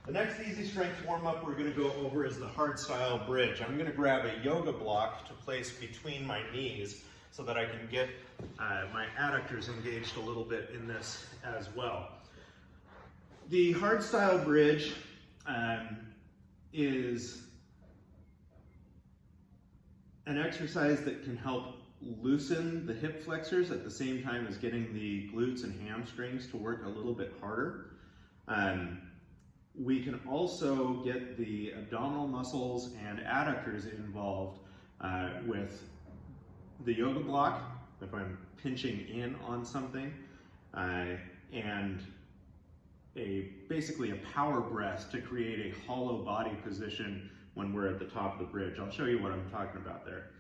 The next easy strength warm-up we're going to go over is the hardstyle bridge. I'm going to grab a yoga block to place between my knees so that I can get my adductors engaged a little bit in this as well. The hardstyle bridge is an exercise that can help loosen the hip flexors at the same time as getting the glutes and hamstrings to work a little bit harder. We can also get the abdominal muscles and adductors involved with the yoga block, if I'm pinching in on something, and basically a power breath to create a hollow body position when we're at the top of the bridge. I'll show you what I'm talking about there.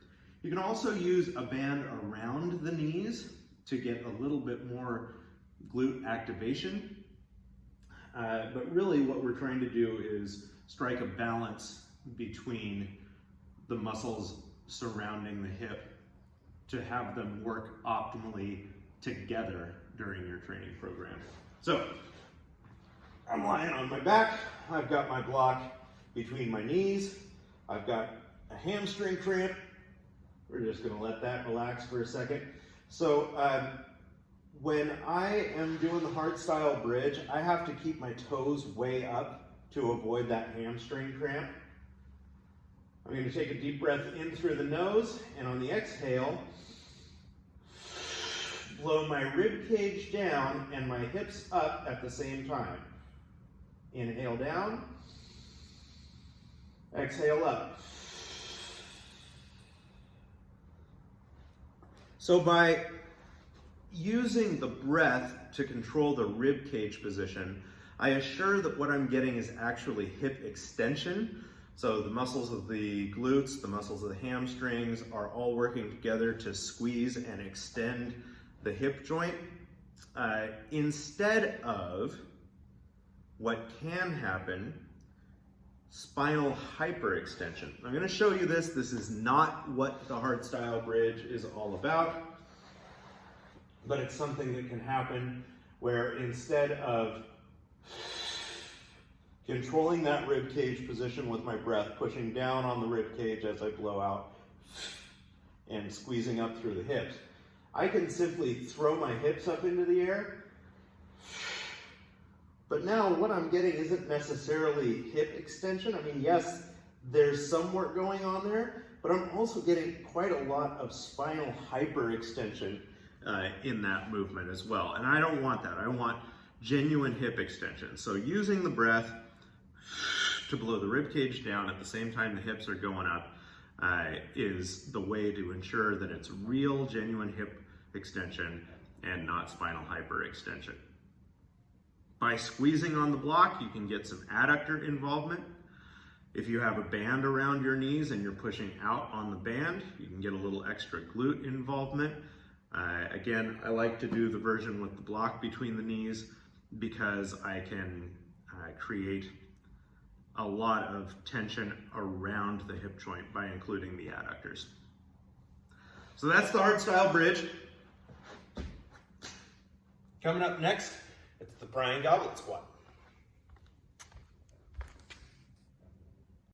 You can also use a band around the knees to get a little bit more glute activation. But really what we're trying to do is strike a balance between the muscles surrounding the hip to have them work optimally together during your training program. So I'm lying on my back, I've got my block between my knees, I've got a hamstring cramp. We're just going to let that relax for a second. So when I am doing the hardstyle bridge, I have to keep my toes way up to avoid that hamstring cramp. I'm going to take a deep breath in through the nose, and on the exhale, blow my rib cage down and my hips up at the same time. Inhale down, exhale up. So by using the breath to control the rib cage position, I assure that what I'm getting is actually hip extension. So the muscles of the glutes, the muscles of the hamstrings are all working together to squeeze and extend the hip joint, instead of what can happen, spinal hyperextension. I'm going to show you this. This is not what the hardstyle bridge is all about, but it's something that can happen where instead of controlling that rib cage position with my breath, pushing down on the rib cage as I blow out and squeezing up through the hips, I can simply throw my hips up into the air. But now what I'm getting isn't necessarily hip extension. I mean, yes, there's some work going on there, but I'm also getting quite a lot of spinal hyperextension in that movement as well. And I don't want that. I want genuine hip extension. So using the breath to blow the rib cage down at the same time the hips are going up is the way to ensure that it's real, genuine hip extension and not spinal hyperextension. By squeezing on the block, you can get some adductor involvement. If you have a band around your knees and you're pushing out on the band, you can get a little extra glute involvement. Again, I like to do the version with the block between the knees because I can create a lot of tension around the hip joint by including the adductors. So that's the hardstyle bridge. Coming up next, it's the prying goblet squat.